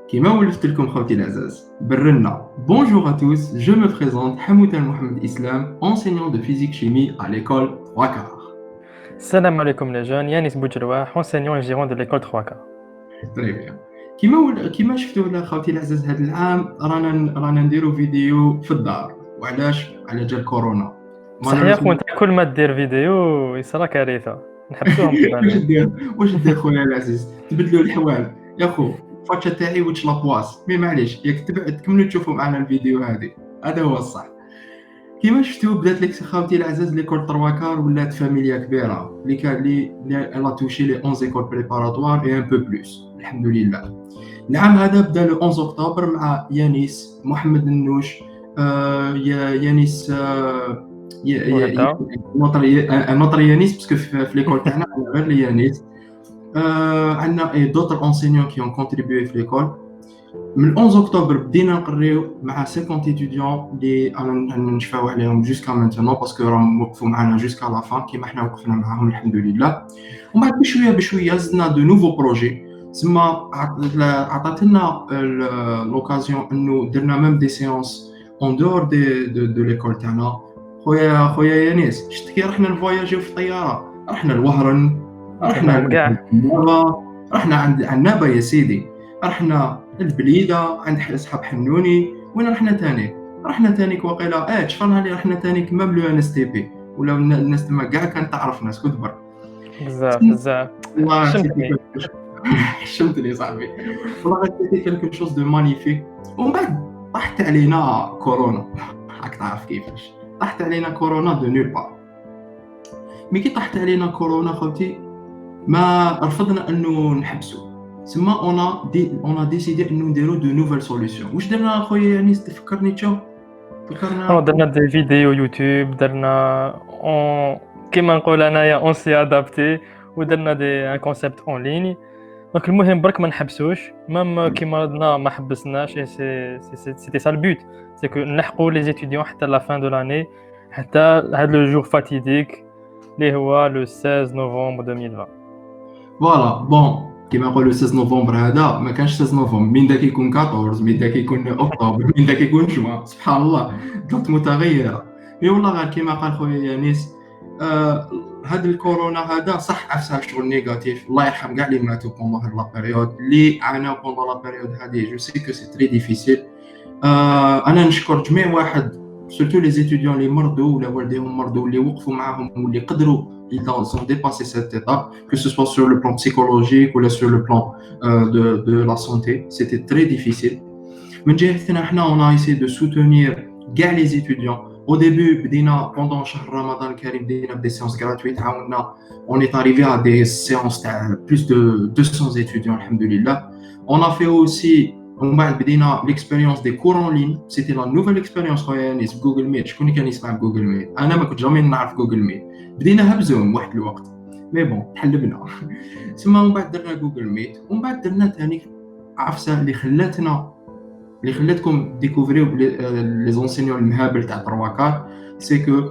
كيما ولفت لكم خوتي العزاز بالرنة. Bonjour à tous, je me présente Hamoutan Mohamed Islam, enseignant de physique-chimie à l'école 3 quarts. Salam alaikum les jeunes, Yanis Boudjeloua, enseignant et gérant de l'école 3K. Très bien. كيما شفتوا ولا خوتي العزاز هذا العام رانا نديروا فيديو في الدار. وعلاش؟ على جال كورونا. صحيح وانت كل ما دير فيديو يصرى كارثة، نحبسوهم كيما واش الناس. دير خويا العزيز؟ تبدلوا الحوال يا خو. فاتشا تاعي وتش لابواس مي معليش ياك تكملوا تشوفوا معنا الفيديو هذا هو الصح. كيما شفتوا بدات لك خاوتي العزاز ليكول 3 كار ولات فاميليا كبيره اللي كان لي الا توشي لي 11 ايكول بريباراتوار اي ان بو بلوس الحمد لله. العام هذا بدا لو 11 اكتوبر مع يانيس محمد النوش. يانيس وهدا نوتر يانيس باسكو في ليكول تاعنا غير لي يانيس. عندنا دوتر انسينيون كي اون كونتريبيو في ليكول. من 11 اكتوبر بدينا نقريو مع 50 étudiants اللي انا نشفاو عليهم جوسكا مانتونون باسكو راهم وقفوا معنا جوسكا لا فان كيما حنا وقفنا معاهم الحمد لله. ومن بعد بشويه زدنا دو نوفو بروجي تسمى عطات لنا لوكازيون انه درنا ميم دي سيونس اون دور دو ليكول تاعنا. خويا يانيس شفت كي رحنا نفواياجيو في الطياره، رحنا لوهران، رحنا كاع رحنا عند عنابه يا سيدي، رحنا البليده عند اصحاب حنوني. وين رحنا تاني؟ رحنا تانيك واقيلا شفنا اللي رحنا تانيك ميم لو ان اس تي بي ولا الناس تما كاع كانت تعرفنا سكوت برك. بزاف والله شمتني. حشمتني صاحبي. والله سيتي كالكو شوز دو مانيفيك. ومن بعد طاحت علينا كورونا. راك تعرف كيفاش طاحت علينا كورونا دو نول بار. مي كي طاحت علينا كورونا خوتي ما رفضنا انه نحبسوا. سما اون ديسيدي انه نديرو دو نوفيل سوليوشن. واش درنا خويا يعني تفكرني تشوف درنا دي فيديو يوتيوب، درنا كيما نقول انايا اون سي ادابتي، ودرنا دي ان كونسيبت اون ليني. دونك المهم برك ما نحبسوش، مام كيما ردنا ما حبسناش. سيتي سا البوت، سي كو نلحقوا لي زيتيديون حتى لا فان دو لاني، حتى هاد لو جور فاتيديك اللي هو لو 16 نوفمبر 2020. فوالا بون. كيما نقولوا 16 نوفمبر هذا ما كانش 16 نوفمبر، من داك يكون 14، من داك يكون اكتوبر، من داك يكون جوان. سبحان الله دات متغيره. مي والله غير كيما قال خويا يانيس هاد الكورونا هذا صح افسر شغل نيجاتيف. الله يرحم كاع اللي ماتوا بوندون هاد لا بيريود اللي عاناو بوندون لا بيريود هذه. جو سي كو سي تري ديفيسيل. انا نشكر جميع واحد سورتو لي زيتيديون اللي مرضوا ولا والديهم مرضوا اللي وقفوا معاهم واللي قدروا ils ont dépassé cette étape, que ce soit sur le plan psychologique ou sur le plan de la santé. C'était très difficile. من جهتنا احنا on a essayé de soutenir كاع les étudiants. Au début بدينا pendant شهر رمضان الكريم بدينا des séances gratuites. عاوننا on est arrivé à des séances تاع plus de 200 étudiants الحمد لله. On a fait aussi ومن بعد بدينا l'expérience des cours en ligne. C'était la nouvelle expérience خويا يانيس بجوجل ميت. شكون اللي كان يسمع بجوجل ميت؟ انا ما كنت جامي نعرف جوجل ميت. بديناها بزوم واحد الوقت مي بون تحلبنا. ثم من بعد درنا جوجل ميت ومن بعد درنا ثاني عفسه اللي خلاتكم ديكوفريو لي زونسينيون المهابل تاع ترواكار. سي كو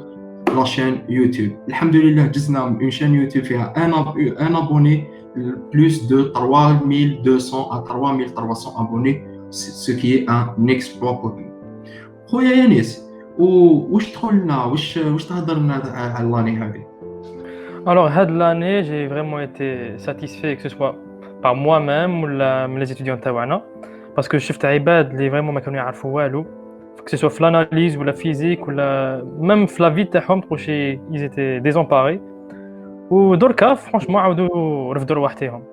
لا شين يوتيوب الحمد لله جزنا اون شين يوتيوب فيها ان ابوني بلوس دو 3200 à 3300 abonnés, ce qui est un exploit pour nous. خويا يانيس واش تقولنا واش تهضرنا على لاني هذه؟ Alors, cette année, j'ai vraiment été satisfait, que ce soit par moi-même ou les étudiants tawana, parce que je suis عباد اللي vraiment ما كانوا يعرفوا والو، que ce soit في l'analyse ou la physique ou même في la vie تاعهم تقولشي ils étaient désemparés. ودركا franchement عاودوا رفدوا رواحتهم.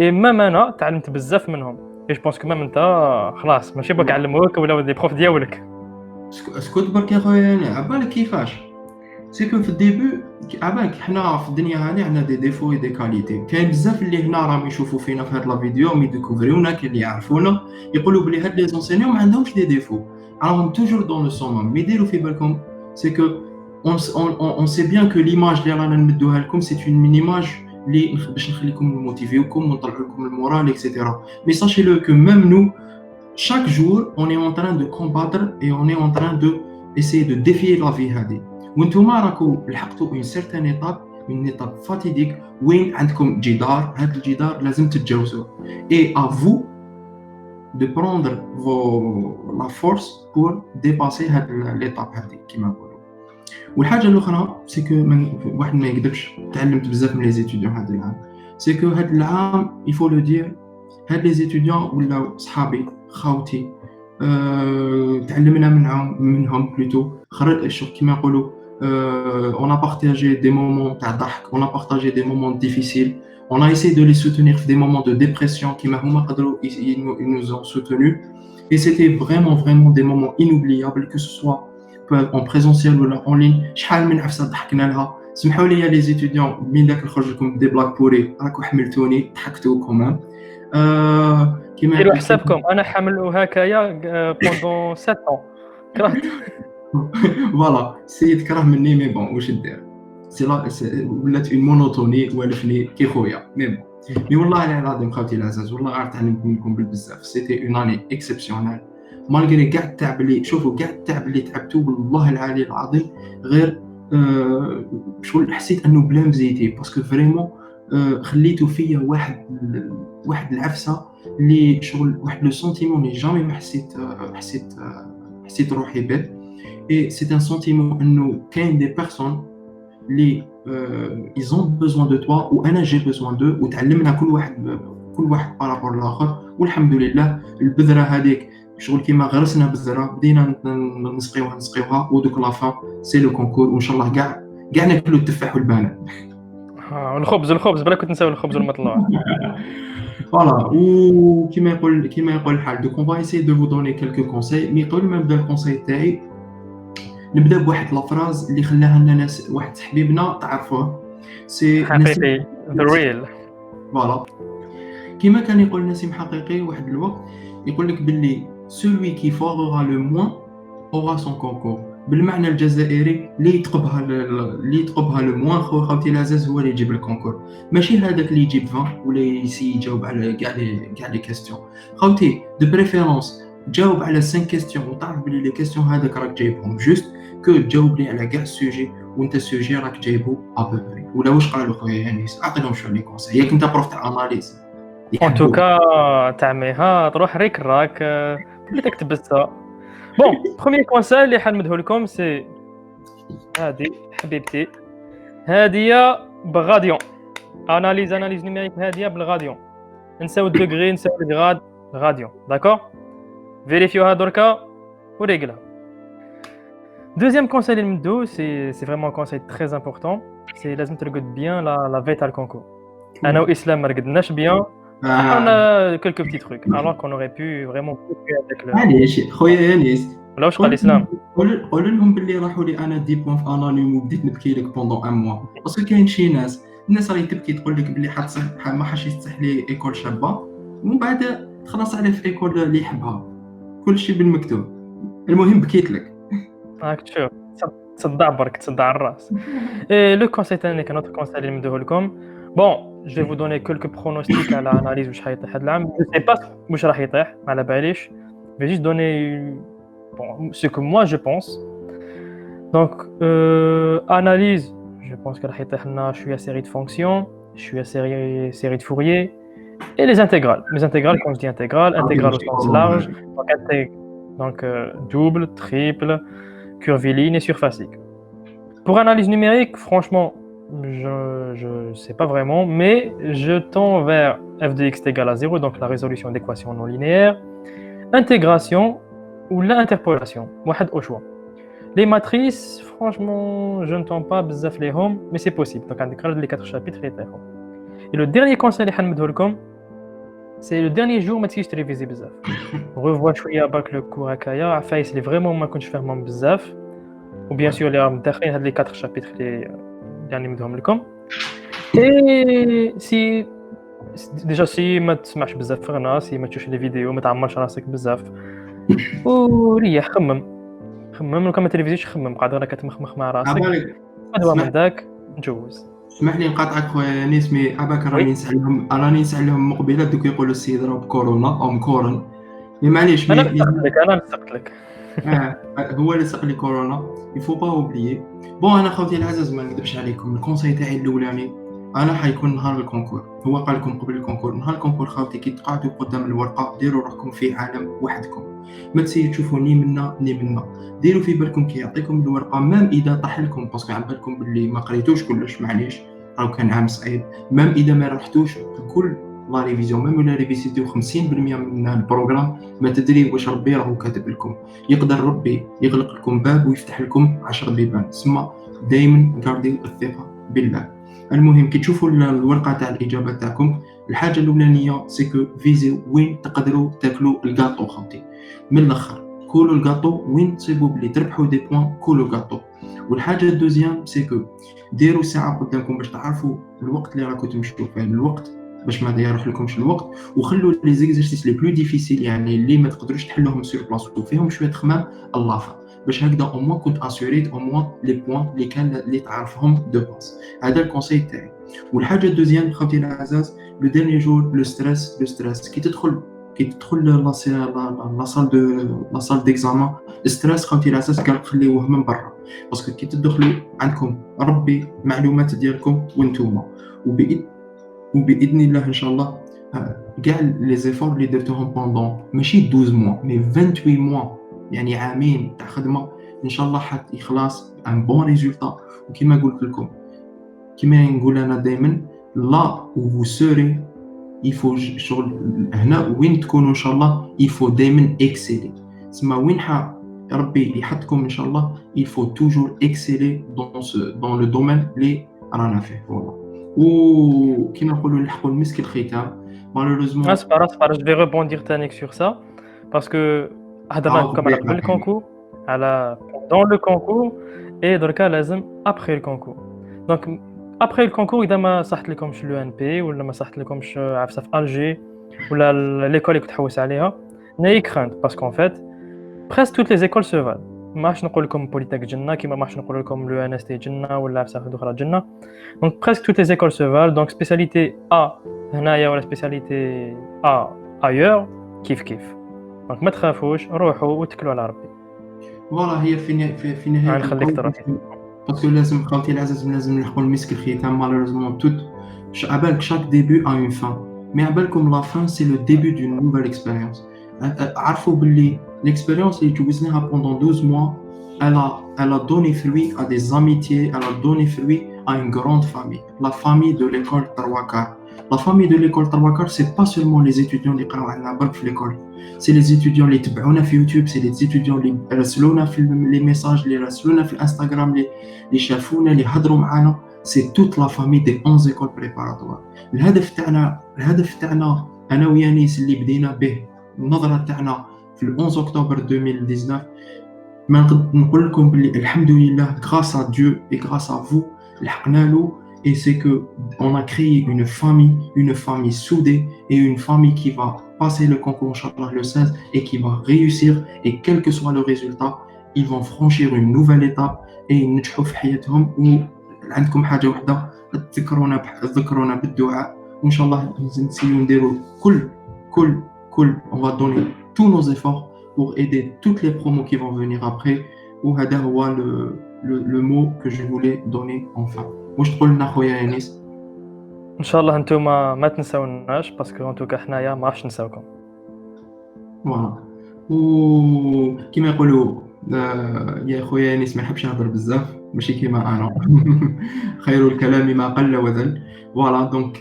et même انا تعلمت بزاف منهم. et je pense que même انت خلاص ماشي باك علموك ولا دي بروف ديالك. اسكت برك يا خويا انا عبالك كيفاش سيكو في الديبو. عبالك حنا في الدنيا هذه عندنا دي ديفو دي كاليتي. كاين بزاف اللي هنا راهم يشوفوا فينا في هاد لا فيديو مي ديكوفريونا كاين اللي يعرفونا يقولوا بلي هاد لي زونسينيون ما عندهمش دي ديفو راهم توجور دون لو سون. مي ديروا في بالكم سيكو on sait bien que l'image اللي رانا نمدوها لكم c'est une image اللي باش نخليكم موتيفيوكم ونطلعوا لكم المورال اكسيتيرا. مي ساشي لو كو ميم نو chaque jour on est en train de combattre et on est en train de essayer de défier la vie هذه. وانتوما راكو لحقتوا une certaine étape, une étape fatidique وين عندكم جدار. هذا الجدار لازم تتجاوزوه. et à vous de prendre la force pour dépasser l'étape هذه كما نقولوا. والحاجه الاخرى سي كو واحد ما يكذبش تعلمت بزاف من لي زيتيديون هذا العام سي كو هذا العام يفو لو دير هاد لي زيتيديون ولاو صحابي خاوتي تعلمنا منهم بلوتو شوف كيما نقولوا on a partagé des moments تاع ضحك on a partagé des moments difficiles on a essayé de les soutenir في des moments de dépression كيما هما قدروا ils nous ont soutenus et c'était vraiment des moments inoubliables que ce soit en présentiel ou en ligne شحال من عفسه ضحكنا لها سمحوا لي لي زيتيديون من داك نخرج لكم دي بلاك بوري راكم حملتوني ضحكتوا كمان كيما ديروا حسابكم انا حملوا هكايا بوندون 7 ans كرهت فوالا السيد كره مني مي بون واش ندير سي لا ولات اون مونوتوني والفني كي خويا مي بون مي والله العظيم خوتي العزاز والله غير تعلمت منكم بزاف سيتي اون اني اكسبسيونيل مالغري كاع التعب اللي شوفوا كاع التعب اللي تعبتوه والله العلي العظيم غير شغل حسيت انه بلا مزيتي باسكو فريمون خليتو فيا واحد العفسه اللي شغل واحد لو سونتيمون اللي جامي ما حسيت روحي به اي سي ان سونتيمون انه كاين دي بيرسون اللي ils ont besoin de toi وانا j'ai besoin d'eux وتعلمنا كل واحد بارابور الاخر والحمد لله البذره هذيك شغل كيما غرسنا بذره بدينا نسقيوها ودوك لافا سي لو كونكور وان شاء الله كاع ناكلوا التفاح والبنان الخبز بلا كنت نساو الخبز والمطلوع فوالا وكيما يقول الحال دوك اون فا ايساي دو فو دوني كلكو كونساي مي قبل ما نبدا الكونساي تاعي نبدا بواحد لافراز اللي خلاها لنا ناس واحد حبيبنا تعرفوه سي حقيقي ذا ريل فوالا كيما كان يقول نسيم حقيقي واحد الوقت يقول لك باللي celui qui forera le moins aura son concours بالمعنى الجزائري اللي يتقبها لو موان خوتي العزاز هو اللي يجيب الكونكور ماشي هذاك اللي يجيب 20 ولا يجاوب على كاع لي كيستيون خوتي دو بريفيرونس جاوب على 5 كيستيون وتعرف بلي لي كيستيون هذاك راك جايبهم جوست كو تجاوب لي على كاع السوجي وانت السوجي راك جايبو ابوبري ولا واش قالوا خويا يانيس اعطيهم شويه لي كونساي ياك انت بروف تاع اناليز ان توكا تاع ميها تروح ريك راك اللي تكتبسها بون بروميير كونساي اللي حنمده لكم سي هادي حبيبتي هاديه بالغاديون اناليز نيميريك هاديه بالغاديون نساو الدوغري نساو الغراد غاديون داكور فيريفيوها دركا وريغلا دوزيام كونساي اللي نمدو سي فريمون كونساي تري امبورطون سي لازم ترقد بيان لا في تاع الكونكور انا واسلام ما رقدناش بيان on a quelques petits trucs alors qu'on aurait pu vraiment couper avec le معليش خويا يانيس ولا واش قال الاسلام قول لهم باللي راحوا لي انا دي بوين في انونيم وبديت نبكي لك بوندون ان موا باسكو كاين شي الناس راهي تبكي تقول لك باللي ما حاش يفتح لي ايكول شابه ومن بعد تخلص عليه في ايكول اللي يحبها كل شيء بالمكتوب المهم بكيت لك راك تشوف تصدع برك تصدع الراس لو كونساي تاني كان اوتر كونساي اللي نمدوه لكم بون je vais vous donner quelques pronostics à l'analyse واش حيطيح هذا العام je sais pas واش راح يطيح ما على باليش je vais juste donner bon ce que moi je pense donc analyse je pense que راح يطيح لنا شويه série de fonctions شويه série de Fourier et les intégrales quand je dis intégrale au sens large donc double triple curviligne et surfacique pour analyse numérique franchement je sais pas vraiment, mais je tends vers f de x égale à 0, donc la résolution d'équations non linéaires, intégration ou l'interpolation. واحد au choix. Les matrices, franchement, je ne tends pas bzaf les home, mais c'est possible. Donc, on a les 4 chapitres. Et le dernier conseil que je vais vous c'est le dernier jour, je vais réviser bzaf. Revois شوية avec le cours Akaya. Afin, c'est vraiment ما كنتش فاهمهم بزاف. Ou bien sûr, les 4 chapitres يعني نمدهم لكم اي سي ما تسمعش بزاف في غنا سي ما تشوفش لي فيديو ما تعمرش راسك بزاف وريح خمم لو كان ما تلفزيونش خمم قاعد غير كتمخمخ مع راسك هذا من ذاك نجوز اسمح لي نقاطعك خويا نسمي اباك راني نسال لهم مقبله دوك يقولوا السيد راه بكورونا او مكورن مي معليش انا نسقت لك هو اللي سق لي كورونا يفو با اوبليي بون انا خوتي العزاز ما نكذبش عليكم الكونساي تاعي الاولاني انا حيكون نهار الكونكور. هو قال لكم قبل الكونكور، نهار الكونكور خاوتي كي تقعدوا قدام الورقه ديروا روحكم في عالم وحدكم، ما تسيو تشوفوا ني منا ني منا. ديروا في بالكم كي يعطيكم الورقه مام اذا طاح لكم، باسكو على بالكم باللي ما قريتوش كلش معليش، راهو كان عام صعيب، مام اذا ما رحتوش كل لا ريفيزيون، مام ولا ريفيزيتيو 50% من البروغرام، ما تدري واش ربي راهو كاتب لكم. يقدر ربي يغلق لكم باب ويفتح لكم 10 بيبان. تسمى دائما كارديو الثقه بالله. المهم كي تشوفوا الورقه تاع الاجابه تاعكم، الحاجه الاولانيه سيكو فيزيو وين تقدروا تاكلوا الكاطو خاوتي، من الاخر كولوا الكاطو وين تصيبوا بلي تربحوا دي بوين، كولوا الكاطو. والحاجه الدوزيام سيكو ديروا ساعه قدامكم باش تعرفوا الوقت اللي راكم تمشوا فيه، الوقت باش ما يروح لكمش الوقت، وخلوا لي زيكزارسيس لي بلو ديفيسيل يعني اللي ما تقدروش تحلوهم سور بلاص وفيهم شويه خمام اللافا، باش هكذا او موان كنت اسوريت او موان لي بوين اللي كان اللي تعرفهم دو باس. هذا الكونساي تاعي. والحاجه الدوزيام خوتي العزاز، لو ديرني جور لو ستريس كي تدخل لا سال ديكزامان، ستريس خوتي العزاز قال خليوه من برا، باسكو كي تدخلوا عندكم ربي معلومات ديالكم وانتوما، وباذن الله ان شاء الله كاع لي زيفور اللي درتوهم بوندون ماشي 12 موا مي 28 موا، يعني عامين تاع خدمه، ان شاء الله حتى يخلص ان بون ريزولتا. وكما قلت لكم، كما نقول انا دائما، لا و سوري يفو شغل هنا وين تكونوا ان شاء الله، يفو دائما اكسيلي. تسمى وين ربي يحطكم ان شاء الله، يفو توجور اكسيلي دون لو دومين اللي رانا فيه. فوالا. وكما نقولوا نلحقوا المسك الختام. مالوريزمون اصبر جو في ريبوندير تانيك سور سا باسكو هضرنا لكم على قبل الكونكور، على دون لو كونكور، اي دركا لازم ابخي الكونكور. دونك ابخي الكونكور اذا ما صحت لكمش لو ان بي ولا ما صحت لكمش عفسه في الجي ولا ليكول اللي كنت تحوس عليها، ناي كرانت باسكو ان فيت بريسك توت لي زيكول سو فال. ما عرفتش نقول لكم بوليتيك جنة كيما ما عرفتش نقول لكم لو ان اس تي جنة ولا عفسه اخرى جنة. دونك بريسك توت لي زيكول سو فال. دونك سبيساليتي ا هنايا ولا سبيساليتي ا ايور كيف كيف. دونك ما تخافوش، روحوا وتكلوا على ربي. فوالا. هي في نهايه نخليك ترافي باسكو لازم خوتي العزاز لازم نلحقوا المسك الختام. مالوريزمون توت عبالك شاك ديبي ا اون فان، مي عبالكم لا فان سي لو ديبي دون نوفيل اكسبيريونس. عرفوا باللي ليكسبيريونس اللي جوزناها بوندون 12 mois elle a donné fruit à des amitiés, elle a donné fruit à une grande famille, la famille de l'école Tarwakar. La famille de l'école Tarwakar, c'est pas seulement les étudiants اللي قراو عندنا برك في l'école, c'est les étudiants اللي تبعونا في يوتيوب, c'est les étudiants اللي راسلونا في les messages, اللي راسلونا في الانستغرام, اللي شافونا, اللي هضروا معانا. c'est toute la famille des 11 écoles préparatoires. الهدف تاعنا انا ويانيس اللي بدينا به النظره تاعنا في 11 اكتوبر 2019، ما نقول لكم باللي الحمد لله grâce à Dieu et grâce à vous لحقنا له. Et c'est que on a créé une famille soudée et une famille qui va passer le concours Inch'Allah le 16 et qui va réussir, et quel que soit le résultat, ils vont franchir une nouvelle étape et ينجحوا في حياتهم. وعندكم حاجه واحده، تذكرونا بالدعاء، وان شاء الله نسيو نديروا كل on va donner tous nos efforts pour aider toutes les promos qui vont venir après. وهذا هو le mot que je voulais donner enfin. واش تقول لنا خويا يانيس؟ ان شاء الله نتوما ما تنساوناش باسكو انتو حنايا ما راحش نساوكم. فوالا. وكما يقولوا يا خويا يانيس ما يحبش يهضر بزاف، ماشي كيما انا. خير الكلام ما قل وذل. Voilà, donc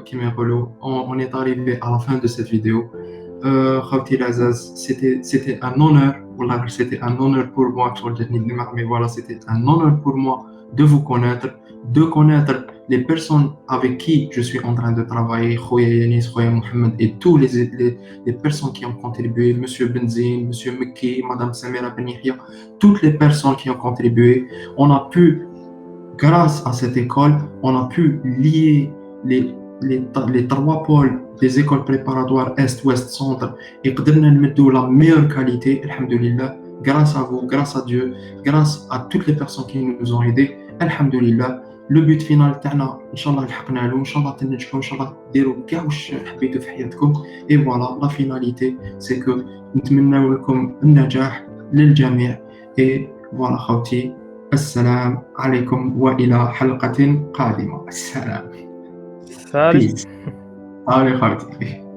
كما يقولوا on est arrivé à la fin de cette vidéo. خوتي العزاز, c'était un honneur, والله c'était un honneur pour moi, mais voilà, c'était un honneur pour moi de vous connaître les personnes avec qui je suis en train de travailler, Khoya Yanis, Khoya Mohamed, et tous les personnes qui ont contribué, Monsieur Benzine, Monsieur Mekki, Madame Samira Benihia, toutes les personnes qui ont contribué. On a pu, grâce à cette école, on a pu lier les trois pôles des écoles préparatoires Est, Ouest, Centre, et قدرنا نمدوا la meilleure qualité, alhamdoulilah, grâce à vous, grâce à Dieu, grâce à toutes les personnes qui nous ont aidés, alhamdoulilah. Le but final تاعنا ان شاء الله لحقنا له، ان شاء الله تنجحوا، ان شاء الله ديروا كاع واش حبيتوا في حياتكم. et voilà, la finalité c'est que نتمنى لكم النجاح للجميع. et voilà خوتي، السلام عليكم وإلى حلقة قادمة. السلام. Salut. Peace. Allez, خوتي.